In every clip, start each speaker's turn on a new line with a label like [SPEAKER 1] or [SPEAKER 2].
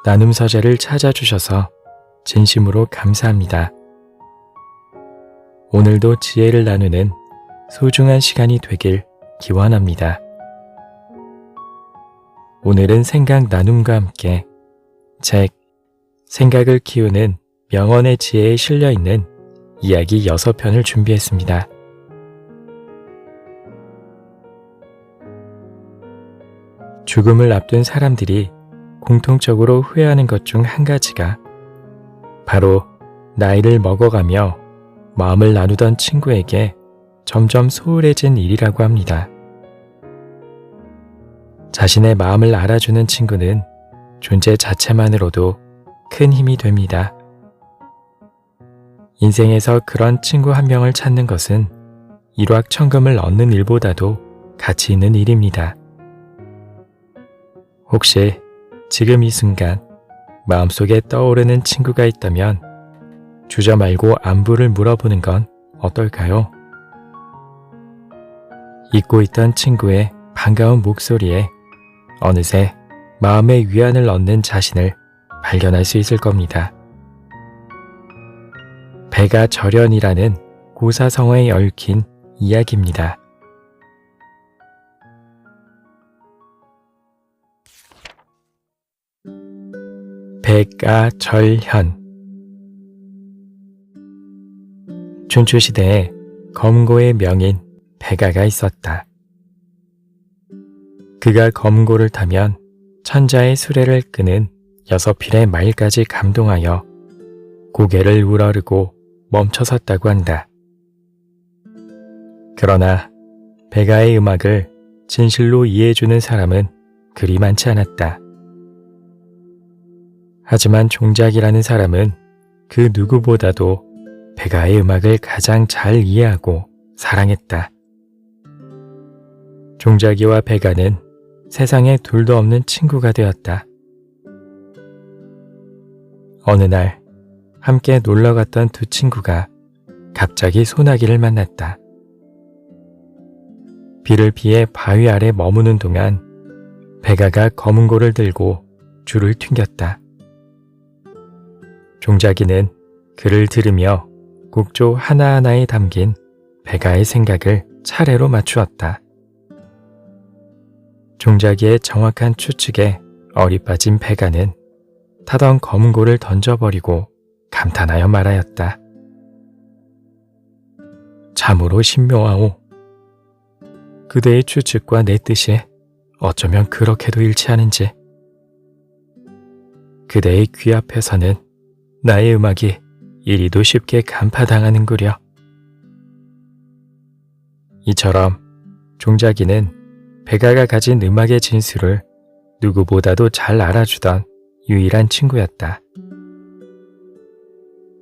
[SPEAKER 1] 나눔 서재를 찾아주셔서 진심으로 감사합니다. 오늘도 지혜를 나누는 소중한 시간이 되길 기원합니다. 오늘은 생각 나눔과 함께 책 생각을 키우는 명언의 지혜에 실려있는 이야기 6편을 준비했습니다. 죽음을 앞둔 사람들이 공통적으로 후회하는 것 중 한 가지가 바로 나이를 먹어가며 마음을 나누던 친구에게 점점 소홀해진 일이라고 합니다. 자신의 마음을 알아주는 친구는 존재 자체만으로도 큰 힘이 됩니다. 인생에서 그런 친구 한 명을 찾는 것은 일확천금을 얻는 일보다도 가치 있는 일입니다. 혹시 지금 이 순간 마음속에 떠오르는 친구가 있다면 주저 말고 안부를 물어보는 건 어떨까요? 잊고 있던 친구의 반가운 목소리에 어느새 마음의 위안을 얻는 자신을 발견할 수 있을 겁니다. 배가 절연이라는 고사성어에 얽힌 이야기입니다. 배가 절현. 춘추시대에 검고의 명인 배가가 있었다. 그가 검고를 타면 천자의 수레를 끄는 6필의 말까지 감동하여 고개를 우러르고 멈춰섰다고 한다. 그러나 배가의 음악을 진실로 이해해주는 사람은 그리 많지 않았다. 하지만 종작이라는 사람은 그 누구보다도 배가의 음악을 가장 잘 이해하고 사랑했다. 종작이와 배가는 세상에 둘도 없는 친구가 되었다. 어느 날 함께 놀러 갔던 두 친구가 갑자기 소나기를 만났다. 비를 피해 바위 아래 머무는 동안 배가가 검은고를 들고 줄을 튕겼다. 종작이는 그를 들으며 곡조 하나하나에 담긴 배가의 생각을 차례로 맞추었다. 종작이의 정확한 추측에 어리빠진 배가는 타던 검은고를 던져버리고 감탄하여 말하였다. 참으로 신묘하오. 그대의 추측과 내 뜻이 어쩌면 그렇게도 일치하는지. 그대의 귀 앞에서는 나의 음악이 이리도 쉽게 간파당하는구려. 이처럼 종작이는 배가가 가진 음악의 진수를 누구보다도 잘 알아주던 유일한 친구였다.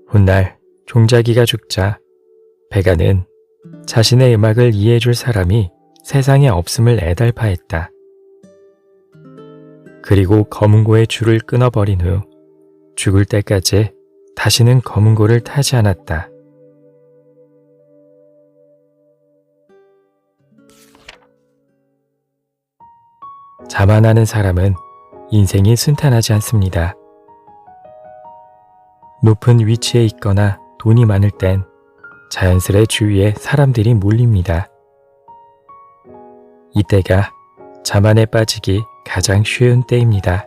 [SPEAKER 1] 훗날 종작이가 죽자 배가는 자신의 음악을 이해해줄 사람이 세상에 없음을 애달파했다. 그리고 검은고의 줄을 끊어버린 후 죽을 때까지 다시는 검은고를 타지 않았다. 자만하는 사람은 인생이 순탄하지 않습니다. 높은 위치에 있거나 돈이 많을 땐 자연스레 주위에 사람들이 몰립니다. 이때가 자만에 빠지기 가장 쉬운 때입니다.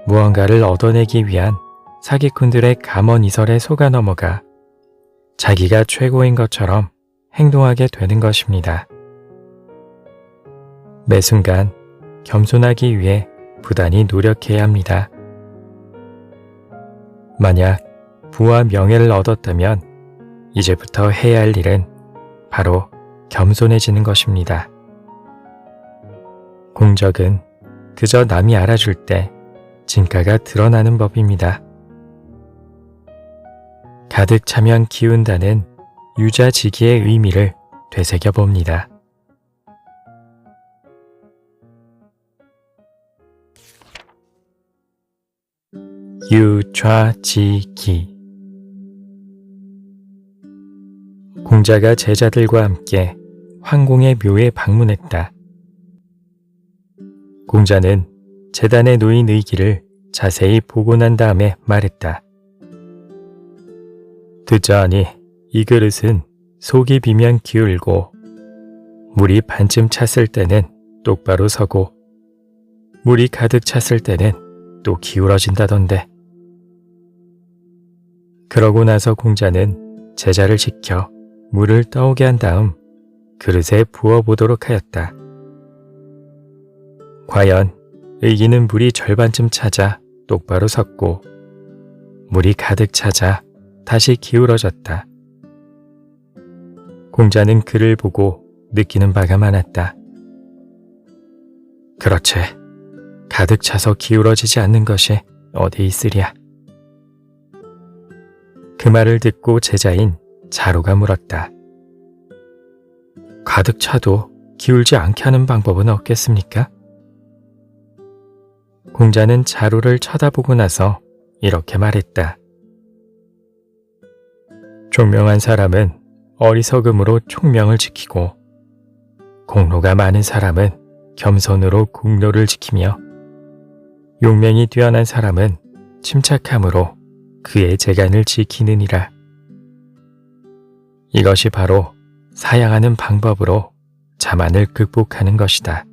[SPEAKER 1] 무언가를 얻어내기 위한 사기꾼들의 감언이설에 속아 넘어가 자기가 최고인 것처럼 행동하게 되는 것입니다. 매 순간 겸손하기 위해 부단히 노력해야 합니다. 만약 부와 명예를 얻었다면 이제부터 해야 할 일은 바로 겸손해지는 것입니다. 공적은 그저 남이 알아줄 때 진가가 드러나는 법입니다. 가득 차면 기운다는 유자지기의 의미를 되새겨봅니다. 유좌지기. 공자가 제자들과 함께 황공의 묘에 방문했다. 공자는 재단에 놓인 의기를 자세히 보고 난 다음에 말했다. 듣자 하니 이 그릇은 속이 비면 기울고 물이 반쯤 찼을 때는 똑바로 서고 물이 가득 찼을 때는 또 기울어진다던데. 그러고 나서 공자는 제자를 시켜 물을 떠오게 한 다음 그릇에 부어보도록 하였다. 과연 의기는 물이 절반쯤 차자 똑바로 섰고 물이 가득 차자 다시 기울어졌다. 공자는 그를 보고 느끼는 바가 많았다. 그렇지. 가득 차서 기울어지지 않는 것이 어디 있으랴. 그 말을 듣고 제자인 자루가 물었다. 가득 차도 기울지 않게 하는 방법은 없겠습니까? 공자는 자루를 쳐다보고 나서 이렇게 말했다. 총명한 사람은 어리석음으로 총명을 지키고 공로가 많은 사람은 겸손으로 공로를 지키며 용맹이 뛰어난 사람은 침착함으로 그의 재간을 지키느니라. 이것이 바로 사양하는 방법으로 자만을 극복하는 것이다.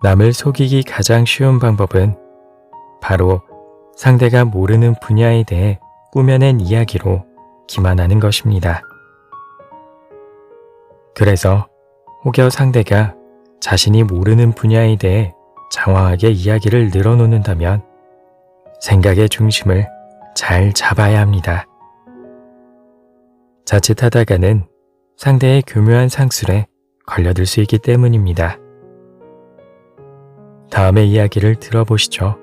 [SPEAKER 1] 남을 속이기 가장 쉬운 방법은 바로 상대가 모르는 분야에 대해 꾸며낸 이야기로 기만하는 것입니다. 그래서 혹여 상대가 자신이 모르는 분야에 대해 장황하게 이야기를 늘어놓는다면 생각의 중심을 잘 잡아야 합니다. 자칫하다가는 상대의 교묘한 상술에 걸려들 수 있기 때문입니다. 다음의 이야기를 들어보시죠.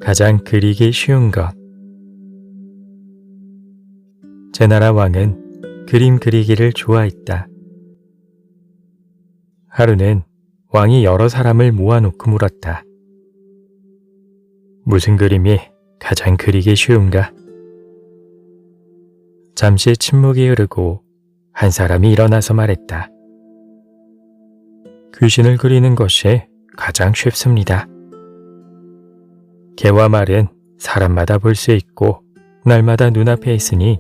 [SPEAKER 1] 가장 그리기 쉬운 것. 제나라 왕은 그림 그리기를 좋아했다. 하루는 왕이 여러 사람을 모아놓고 물었다. 무슨 그림이 가장 그리기 쉬운가? 잠시 침묵이 흐르고 한 사람이 일어나서 말했다. 귀신을 그리는 것이 가장 쉽습니다. 개와 말은 사람마다 볼 수 있고 날마다 눈앞에 있으니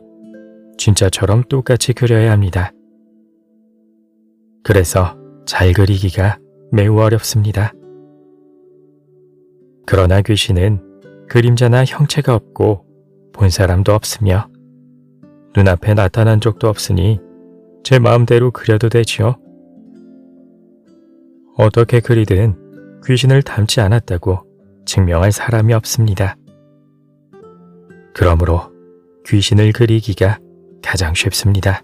[SPEAKER 1] 진짜처럼 똑같이 그려야 합니다. 그래서 잘 그리기가 매우 어렵습니다. 그러나 귀신은 그림자나 형체가 없고 본 사람도 없으며 눈앞에 나타난 적도 없으니 제 마음대로 그려도 되지요. 어떻게 그리든 귀신을 닮지 않았다고 증명할 사람이 없습니다. 그러므로 귀신을 그리기가 가장 쉽습니다.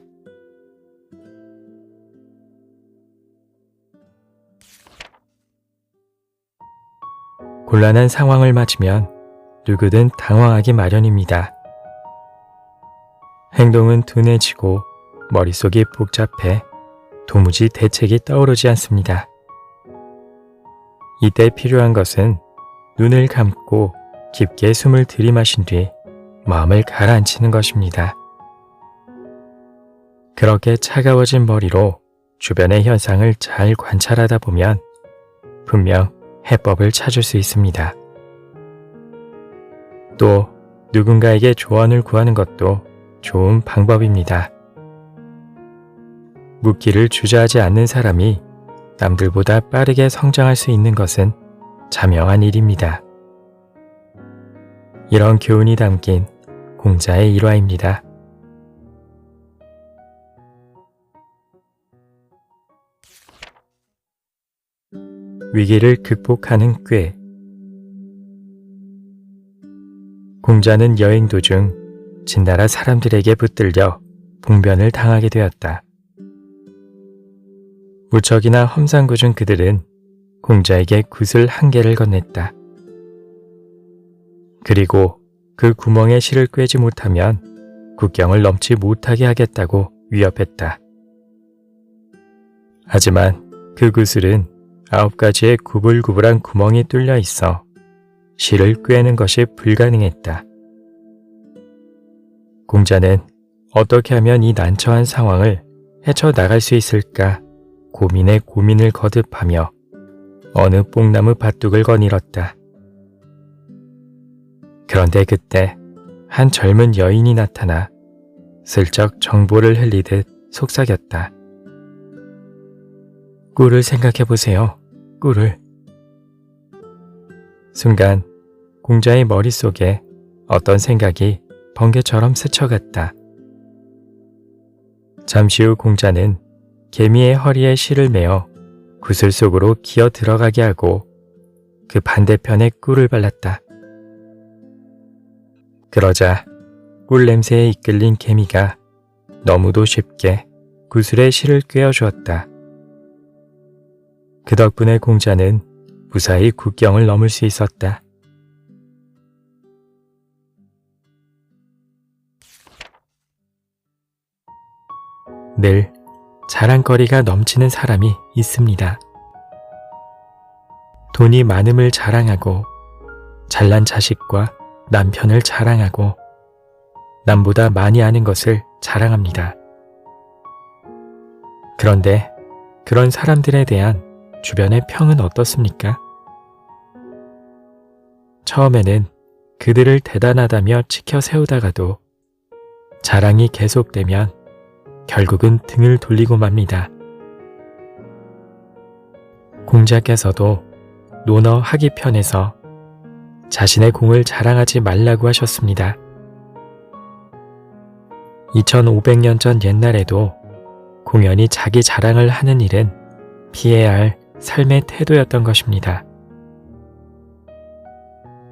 [SPEAKER 1] 곤란한 상황을 맞으면 누구든 당황하기 마련입니다. 행동은 둔해지고 머릿속이 복잡해 도무지 대책이 떠오르지 않습니다. 이때 필요한 것은 눈을 감고 깊게 숨을 들이마신 뒤 마음을 가라앉히는 것입니다. 그렇게 차가워진 머리로 주변의 현상을 잘 관찰하다 보면 분명 해법을 찾을 수 있습니다. 또 누군가에게 조언을 구하는 것도 좋은 방법입니다. 묻기를 주저하지 않는 사람이 남들보다 빠르게 성장할 수 있는 것은 자명한 일입니다. 이런 교훈이 담긴 공자의 일화입니다. 위기를 극복하는 꾀. 공자는 여행 도중 진나라 사람들에게 붙들려 봉변을 당하게 되었다. 무척이나 험상궂은 그들은 공자에게 굿을 한 개를 건넸다. 그리고 그 구멍에 실을 꿰지 못하면 국경을 넘지 못하게 하겠다고 위협했다. 하지만 그 구슬은 9가지의 구불구불한 구멍이 뚫려 있어 실을 꿰는 것이 불가능했다. 공자는 어떻게 하면 이 난처한 상황을 헤쳐나갈 수 있을까 고민에 고민을 거듭하며 어느 뽕나무 밭둑을 거닐었다. 그런데 그때 한 젊은 여인이 나타나 슬쩍 정보를 흘리듯 속삭였다. 꿀을 생각해보세요. 꿀을. 순간 공자의 머릿속에 어떤 생각이 번개처럼 스쳐갔다. 잠시 후 공자는 개미의 허리에 실을 매어 구슬 속으로 기어 들어가게 하고 그 반대편에 꿀을 발랐다. 그러자 꿀 냄새에 이끌린 개미가 너무도 쉽게 구슬에 실을 꿰어주었다. 그 덕분에 공자는 무사히 국경을 넘을 수 있었다. 늘 자랑거리가 넘치는 사람이 있습니다. 돈이 많음을 자랑하고 잘난 자식과 남편을 자랑하고 남보다 많이 아는 것을 자랑합니다. 그런데 그런 사람들에 대한 주변의 평은 어떻습니까? 처음에는 그들을 대단하다며 치켜 세우다가도 자랑이 계속되면 결국은 등을 돌리고 맙니다. 공자께서도 논어 하기편에서 자신의 공을 자랑하지 말라고 하셨습니다. 2500년 전 옛날에도 공연히 자기 자랑을 하는 일은 피해야 할 삶의 태도였던 것입니다.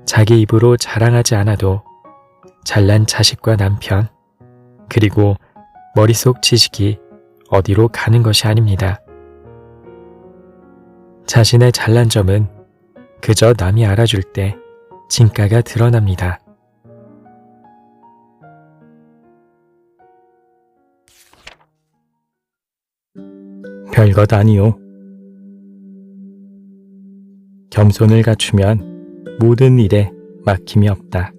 [SPEAKER 1] 자기 입으로 자랑하지 않아도 잘난 자식과 남편, 그리고 머릿속 지식이 어디로 가는 것이 아닙니다. 자신의 잘난 점은 그저 남이 알아줄 때 진가가 드러납니다. 별것 아니오. 겸손을 갖추면 모든 일에 막힘이 없다.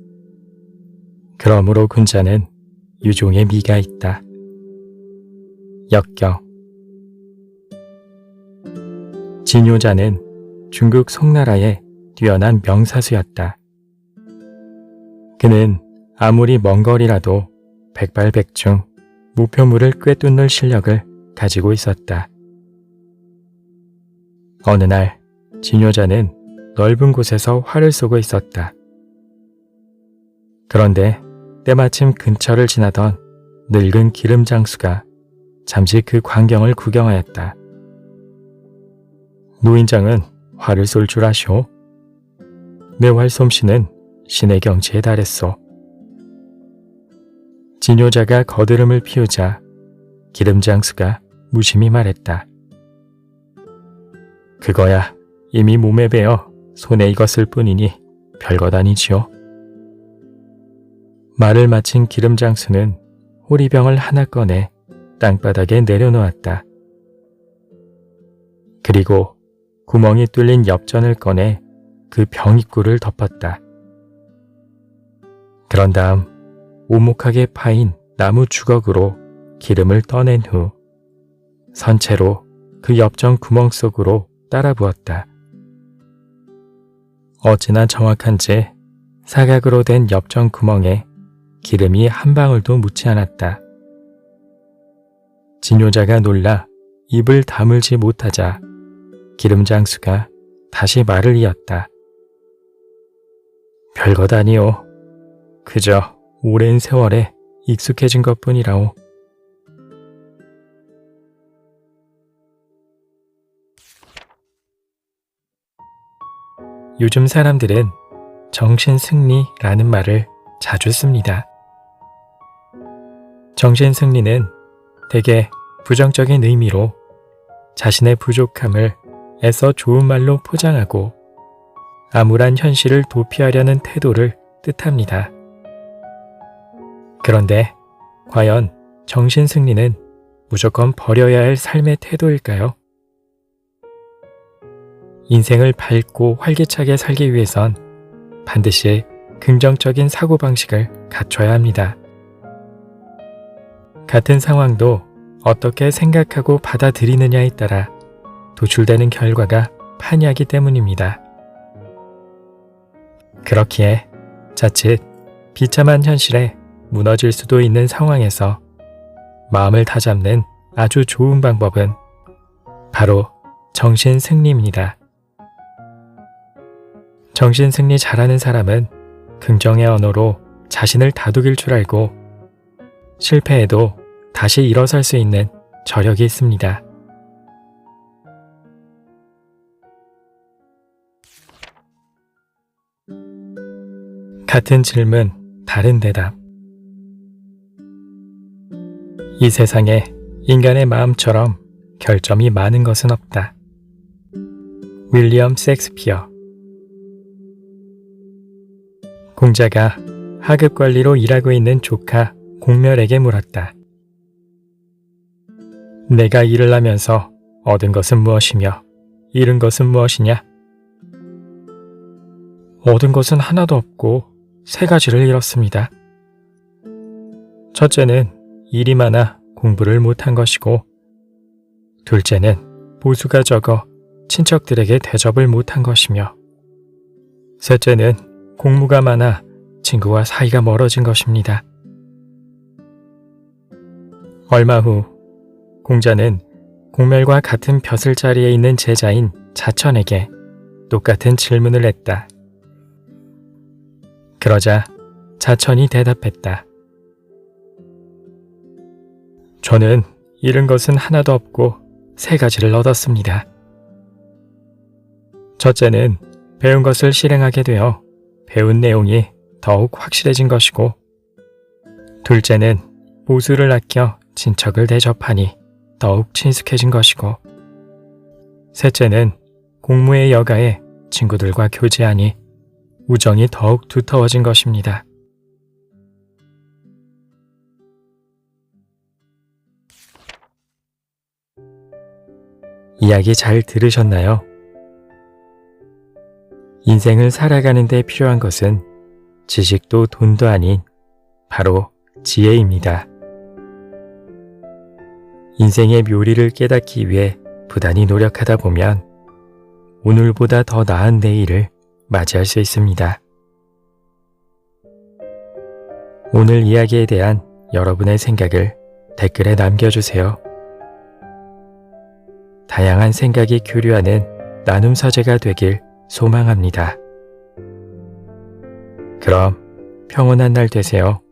[SPEAKER 1] 그러므로 군자는 유종의 미가 있다. 역경. 진효자는 중국 송나라의 뛰어난 명사수였다. 그는 아무리 먼 거리라도 백발백중 무표물을 꿰뚫는 실력을 가지고 있었다. 어느 날 진효자는 넓은 곳에서 활을 쏘고 있었다. 그런데 때마침 근처를 지나던 늙은 기름장수가 잠시 그 광경을 구경하였다. 노인장은 활을 쏠 줄 아시오? 내 활솜씨는 신의 경지에 달했소. 진효자가 거드름을 피우자 기름장수가 무심히 말했다. 그거야 이미 몸에 배어 손에 익었을 뿐이니 별것 아니지요. 말을 마친 기름장수는 호리병을 하나 꺼내 땅바닥에 내려놓았다. 그리고 구멍이 뚫린 엽전을 꺼내 그 병 입구를 덮었다. 그런 다음 오목하게 파인 나무 주걱으로 기름을 떠낸 후 선체로 그 엽전 구멍 속으로 따라 부었다. 어찌나 정확한지 사각으로 된 엽전 구멍에 기름이 한 방울도 묻지 않았다. 진효자가 놀라 입을 다물지 못하자 기름장수가 다시 말을 이었다. 별것 아니오. 그저 오랜 세월에 익숙해진 것뿐이라오. 요즘 사람들은 정신승리라는 말을 자주 씁니다. 정신승리는 대개 부정적인 의미로 자신의 부족함을 애써 좋은 말로 포장하고 암울한 현실을 도피하려는 태도를 뜻합니다. 그런데 과연 정신승리는 무조건 버려야 할 삶의 태도일까요? 인생을 밝고 활기차게 살기 위해선 반드시 긍정적인 사고방식을 갖춰야 합니다. 같은 상황도 어떻게 생각하고 받아들이느냐에 따라 도출되는 결과가 판이하기 때문입니다. 그렇기에 자칫 비참한 현실에 무너질 수도 있는 상황에서 마음을 다잡는 아주 좋은 방법은 바로 정신승리입니다. 정신승리 잘하는 사람은 긍정의 언어로 자신을 다독일 줄 알고 실패해도 다시 일어설 수 있는 저력이 있습니다. 같은 질문, 다른 대답. 이 세상에 인간의 마음처럼 결점이 많은 것은 없다. 윌리엄 셰익스피어. 공자가 하급 관리로 일하고 있는 조카 공멸에게 물었다. 내가 일을 하면서 얻은 것은 무엇이며 잃은 것은 무엇이냐? 얻은 것은 하나도 없고 세 가지를 잃었습니다. 첫째는 일이 많아 공부를 못한 것이고, 둘째는 보수가 적어 친척들에게 대접을 못한 것이며, 셋째는 공무가 많아 친구와 사이가 멀어진 것입니다. 얼마 후 공자는 공멸과 같은 벼슬 자리에 있는 제자인 자천에게 똑같은 질문을 했다. 그러자 자천이 대답했다. 저는 잃은 것은 하나도 없고 세 가지를 얻었습니다. 첫째는 배운 것을 실행하게 되어 배운 내용이 더욱 확실해진 것이고, 둘째는 보수를 아껴 친척을 대접하니 더욱 친숙해진 것이고, 셋째는 공무의 여가에 친구들과 교제하니 우정이 더욱 두터워진 것입니다. 이야기 잘 들으셨나요? 인생을 살아가는 데 필요한 것은 지식도 돈도 아닌 바로 지혜입니다. 인생의 묘리를 깨닫기 위해 부단히 노력하다 보면 오늘보다 더 나은 내일을 맞이할 수 있습니다. 오늘 이야기에 대한 여러분의 생각을 댓글에 남겨주세요. 다양한 생각이 교류하는 나눔 서재가 되길 소망합니다. 그럼 평온한 날 되세요.